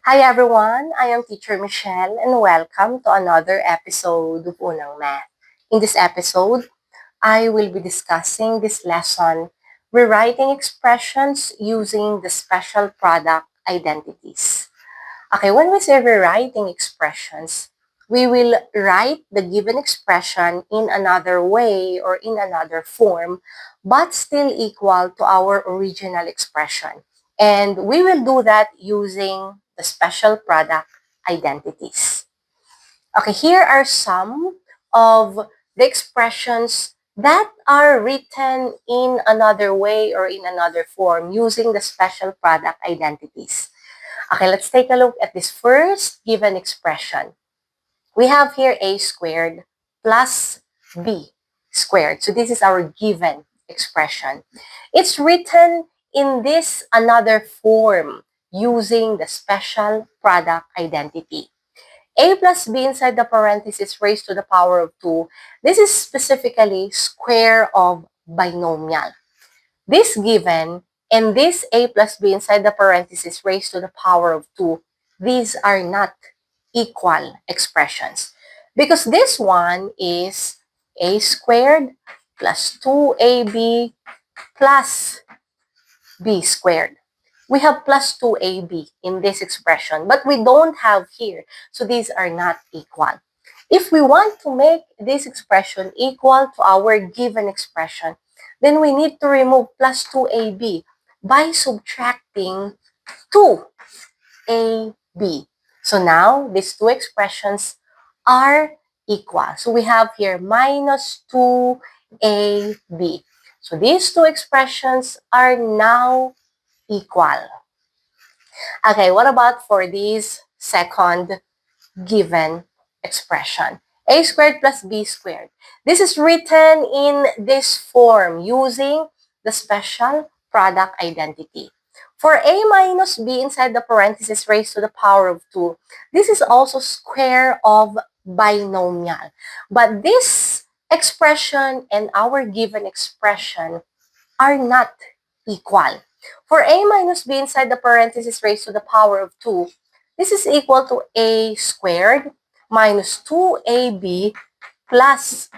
Hi everyone, I am Teacher Michelle and welcome to another episode of Unang Math. In this episode, I will be discussing this lesson, rewriting expressions using the special product identities. Okay, when we say rewriting expressions, we will write the given expression in another way or in another form, but still equal to our original expression. And we will do that using the special product identities. Okay, here are some of the expressions that are written in another way or in another form using the special product identities. Okay, let's take a look at this first given expression. We have here a squared plus b squared. So this is our given expression. It's written in this another form using the special product identity. A plus b inside the parenthesis raised to the power of 2. This is specifically square of binomial. This given and this a plus b inside the parenthesis raised to the power of 2, these are not equal expressions. Because this one is a squared plus 2ab plus b squared. We have plus 2ab in this expression, but we don't have here. So these are not equal. If we want to make this expression equal to our given expression, then we need to remove plus 2ab by subtracting 2ab. So now, these two expressions are equal. So we have here minus 2ab. So these two expressions are now equal. Okay, what about for this second given expression? A squared plus b squared. This is written in this form using the special product identity. For a minus b inside the parenthesis raised to the power of 2, this is also square of binomial. But this expression and our given expression are not equal. For a minus b inside the parenthesis raised to the power of 2, this is equal to a squared minus 2ab plus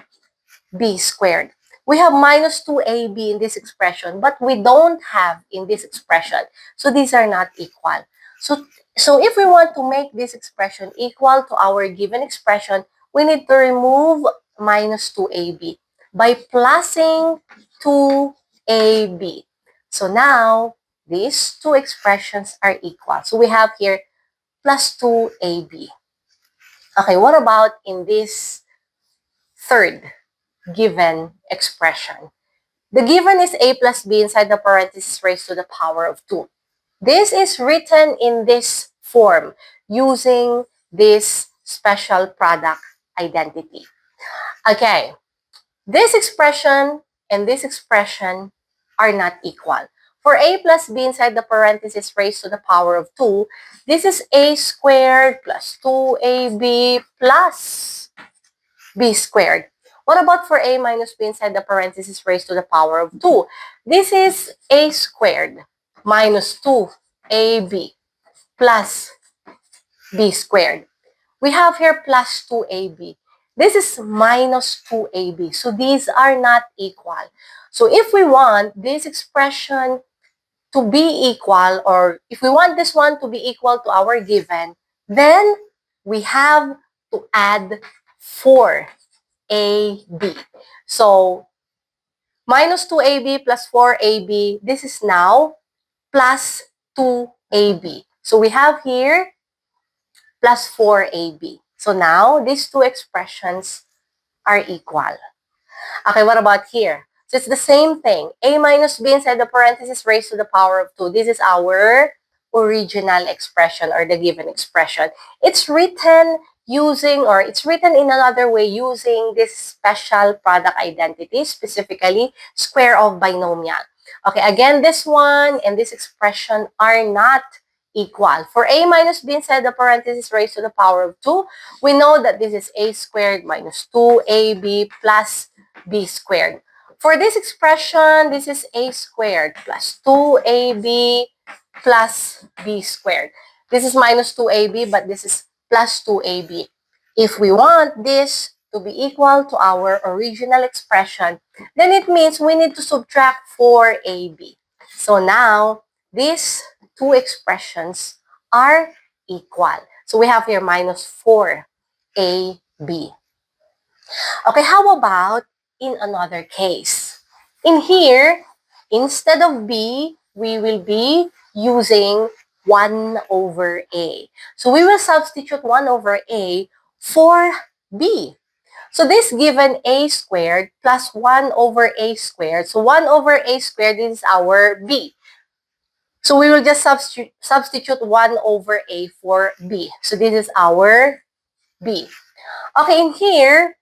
b squared. We have minus 2ab in this expression, but we don't have in this expression. So these are not equal. So if we want to make this expression equal to our given expression, we need to remove minus 2ab by plussing 2ab. So now, these two expressions are equal. So we have here plus 2ab. Okay, what about in this third given expression? The given is a plus b inside the parenthesis raised to the power of 2. This is written in this form using this special product identity. Okay, this expression and this expression are not equal. For a plus b inside the parenthesis raised to the power of 2, this is a squared plus 2ab plus b squared. What about for a minus b inside the parenthesis raised to the power of 2? This is a squared minus 2ab plus b squared. We have here plus 2ab. This is minus 2ab. So these are not equal. So if we want this expression to be equal, or if we want this one to be equal to our given, then we have to add 4ab. So minus 2ab plus 4ab, this is now plus 2ab. So we have here plus 4ab. So now, these two expressions are equal. Okay, what about here? So it's the same thing. A minus b inside the parenthesis raised to the power of 2. This is our original expression or the given expression. It's written using, or it's written in another way using this special product identity, specifically square of binomial. Okay, again, this one and this expression are not equal. For a minus b inside the parenthesis raised to the power of 2, we know that this is a squared minus 2ab plus b squared. For this expression, this is a squared plus 2ab plus b squared. This is minus 2ab, but this is plus 2ab. If we want this to be equal to our original expression, then it means we need to subtract 4ab. So now, these two expressions are equal. So we have here minus 4ab. Okay, how about in another case? In here, instead of b, we will be using 1 over a. So we will substitute 1 over a for b. So this given a squared plus 1 over a squared. So 1 over a squared is our b. So we will just substitute 1 over a for b. So this is our b. Okay, in here,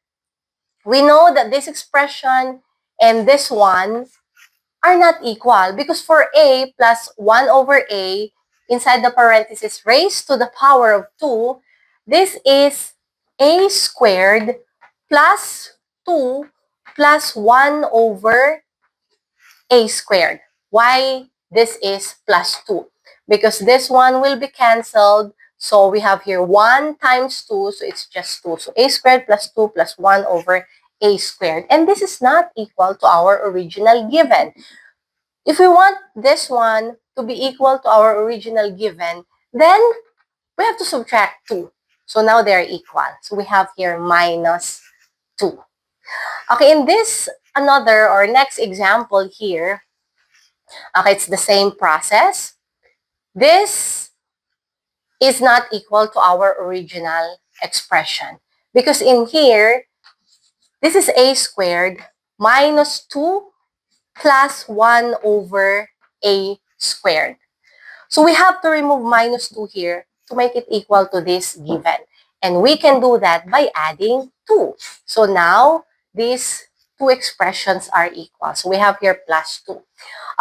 we know that this expression and this one are not equal because for a plus 1 over a inside the parenthesis raised to the power of 2, this is a squared plus 2 plus 1 over a squared. Why this is plus 2? Because this one will be canceled. So we have here 1 times 2, so it's just 2. So a squared plus 2 plus 1 over a squared. And this is not equal to our original given. If we want this one to be equal to our original given, then we have to subtract 2. So now they're equal. So we have here minus 2. Okay, in this another or next example here, okay, it's the same process. This is not equal to our original expression. Because in here, this is a squared minus 2 plus 1 over a squared. So we have to remove minus 2 here to make it equal to this given. And we can do that by adding 2. So now, these two expressions are equal. So we have here plus 2.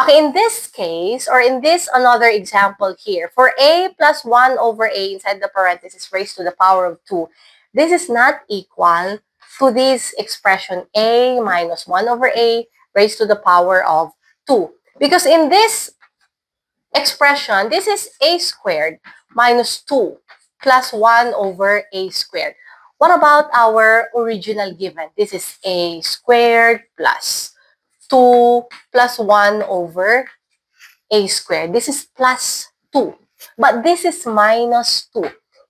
Okay, in this case, or in this another example here, for a plus 1 over a inside the parenthesis raised to the power of 2, this is not equal to this expression a minus 1 over a raised to the power of 2. Because in this expression, this is a squared minus 2 plus 1 over a squared. What about our original given? This is a squared plus 2 plus 1 over a squared. This is plus 2. But this is minus 2.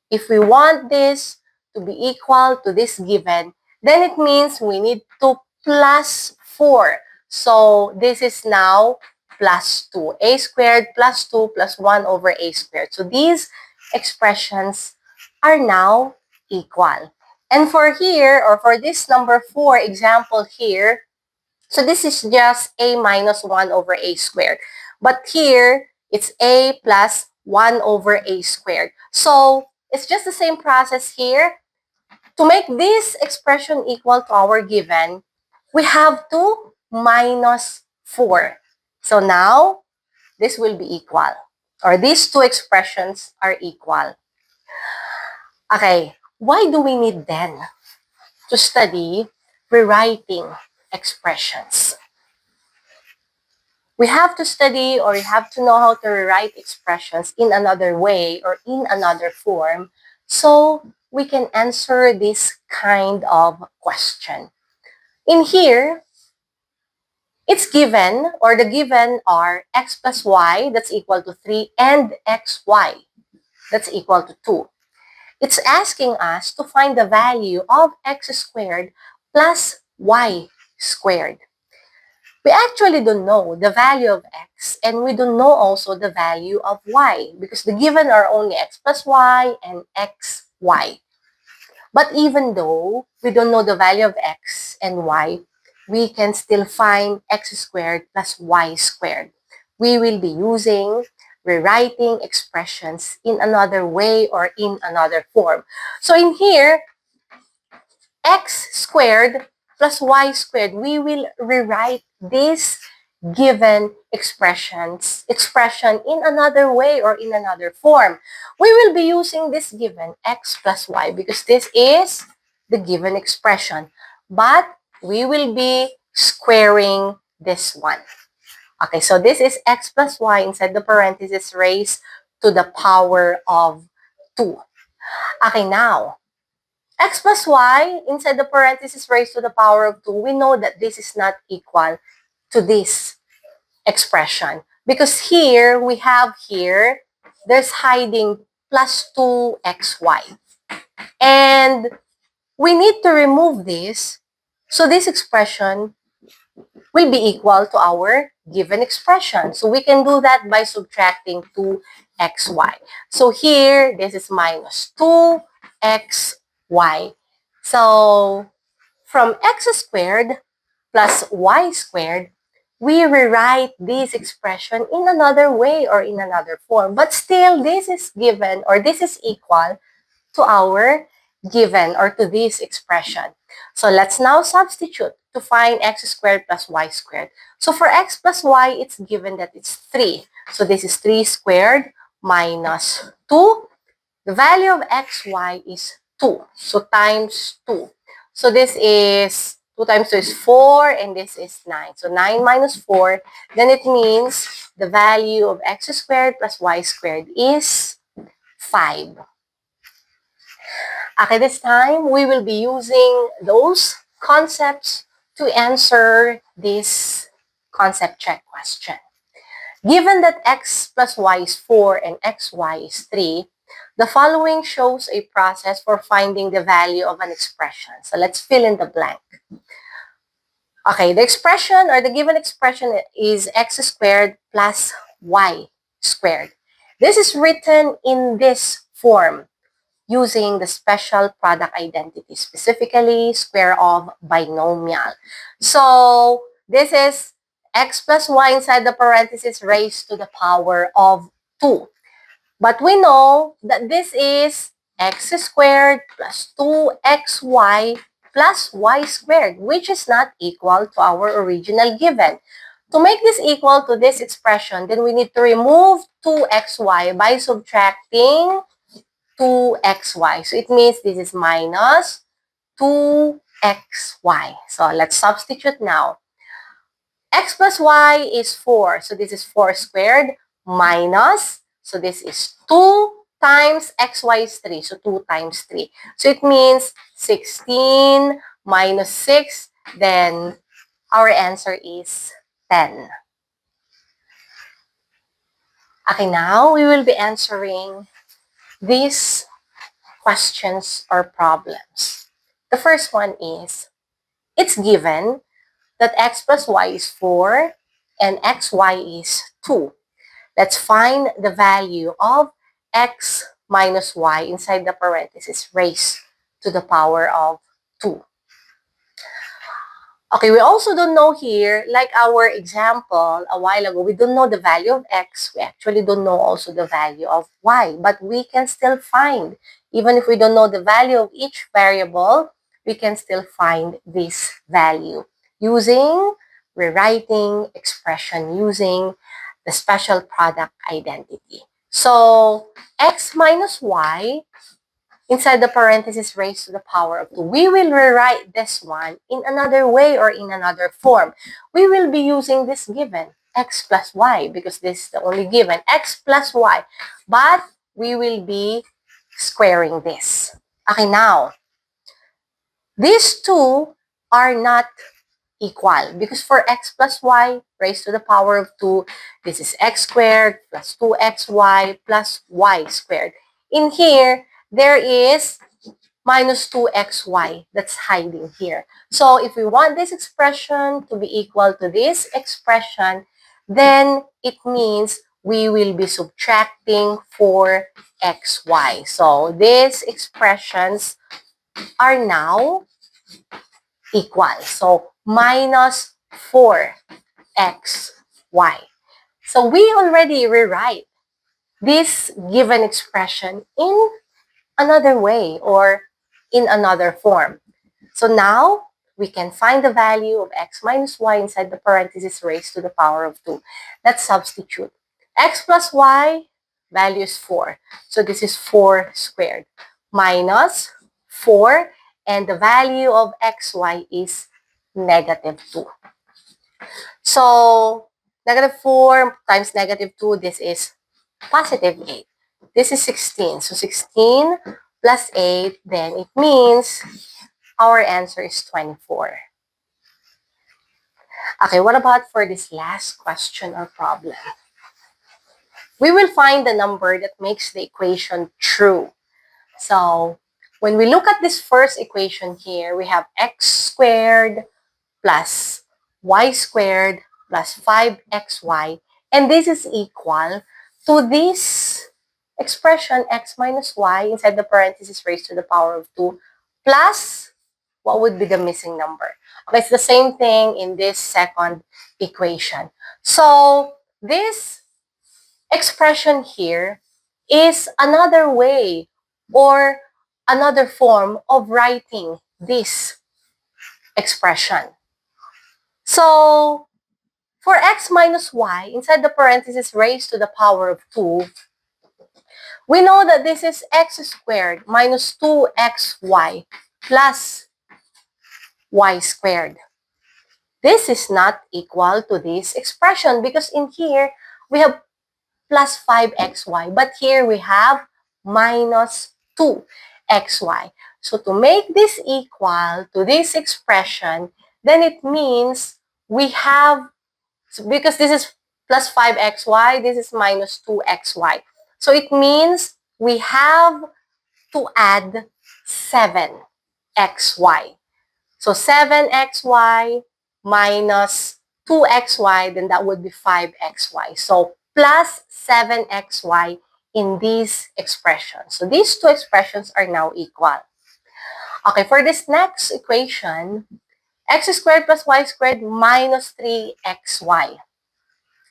If we want this to be equal to this given, then it means we need to plus 4. So this is now plus 2. A squared plus 2 plus 1 over a squared. So these expressions are now equal. And for here, or for this number 4 example here, so this is just a minus 1 over a squared. But here, it's a plus 1 over a squared. So it's just the same process here. To make this expression equal to our given, we have to minus 4. So now, this will be equal. Or these two expressions are equal. Okay, why do we need then to study rewriting expressions? We have to study or we have to know how to rewrite expressions in another way or in another form so we can answer this kind of question. In here, it's given or the given are x plus y that's equal to 3 and xy that's equal to 2. It's asking us to find the value of x squared plus y squared. We actually don't know the value of x and we don't know also the value of y because the given are only x plus y and xy. But even though we don't know the value of x and y, we can still find x squared plus y squared. We will be using rewriting expressions in another way or in another form. So in here, x squared plus y squared, we will rewrite this given expression in another way or in another form. We will be using this given x plus y because this is the given expression. But we will be squaring this one. Okay, so this is x plus y inside the parenthesis raised to the power of 2. Okay, now, x plus y inside the parenthesis raised to the power of 2, we know that this is not equal to this expression. Because here, we have here, there's hiding plus 2xy. And we need to remove this. So this expression will be equal to our given expression. So we can do that by subtracting 2xy. So here, this is minus 2xy. So from x squared plus y squared, we rewrite this expression in another way or in another form. But still, this is given or this is equal to our given or to this expression. So let's now substitute to find x squared plus y squared. So for x plus y, it's given that it's 3. So this is 3 squared minus 2. The value of xy is 2. So times 2. So this is 2 times 2 is 4 and this is 9. So 9 minus 4, then it means the value of x squared plus y squared is 5. Okay, this time we will be using those concepts to answer this concept check question. Given that x plus y is 4 and xy is 3, the following shows a process for finding the value of an expression. So let's fill in the blank. Okay, the expression or the given expression is x squared plus y squared. This is written in this form using the special product identity, specifically square of binomial. So this is x plus y inside the parenthesis raised to the power of 2. But we know that this is x squared plus 2xy plus y squared, which is not equal to our original given. To make this equal to this expression, then we need to remove 2xy by subtracting 2xy. So it means this is minus 2xy. So let's substitute now. X plus y is 4. So this is 4 squared minus, so this is 2 times xy is 3. So 2 times 3. So it means 16 minus 6. Then our answer is 10. Okay, now we will be answering these questions or problems. The first one is, it's given that x plus y is 4 and xy is 2. Let's find the value of x minus y inside the parenthesis raised to the power of 2. Okay, we also don't know here, like our example a while ago, we don't know the value of x. We actually don't know also the value of y, but we can still find, even if we don't know the value of each variable, we can still find this value using rewriting expression, using the special product identity. So, x minus y inside the parenthesis raised to the power of 2. We will rewrite this one in another way or in another form. We will be using this given, x plus y, because this is the only given, x plus y. But we will be squaring this. Okay, now, these two are not equal because for x plus y raised to the power of 2, this is x squared plus 2xy plus y squared. In here, there is minus 2xy that's hiding here. So if we want this expression to be equal to this expression, then it means we will be subtracting 4xy. So these expressions are now equal. So minus 4xy. So we already rewrite this given expression in another way or in another form. So now we can find the value of x minus y inside the parenthesis raised to the power of 2. Let's substitute. X plus y, value is 4. So this is 4 squared minus 4, and the value of xy is negative 2. So negative 4 times negative 2, this is positive 8. This is 16. So 16 plus 8, then it means our answer is 24. Okay, what about for this last question or problem? We will find the number that makes the equation true. So when we look at this first equation here, we have x squared plus y squared plus 5xy. And this is equal to this expression x minus y inside the parentheses raised to the power of 2 plus what would be the missing number. Okay, it's the same thing in this second equation. So this expression here is another way or another form of writing this expression. So, for x minus y, inside the parentheses raised to the power of 2, we know that this is x squared minus 2xy plus y squared. This is not equal to this expression because in here, we have plus 5xy, but here we have minus 2xy. So to make this equal to this expression, then it means we have, because this is plus 5xy, this is minus 2xy. So it means we have to add 7xy. So 7xy minus 2xy, then that would be 5xy. So plus 7xy in these expressions. So these two expressions are now equal. Okay, for this next equation, x squared plus y squared minus 3xy.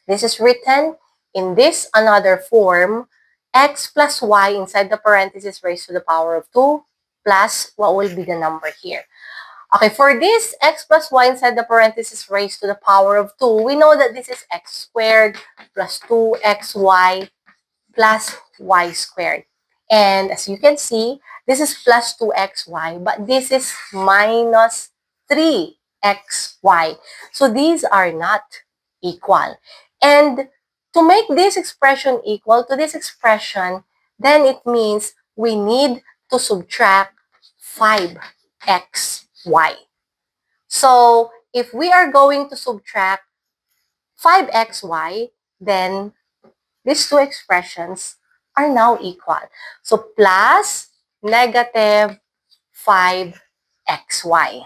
This is written in this another form, x plus y inside the parentheses raised to the power of 2 plus what will be the number here. Okay, for this x plus y inside the parentheses raised to the power of 2, we know that this is x squared plus 2xy plus y squared. And as you can see, this is plus 2xy, but this is minus 3xy. So these are not equal. And to make this expression equal to this expression, then it means we need to subtract 5xy. So if we are going to subtract 5xy, then these two expressions are now equal. So plus negative 5xy.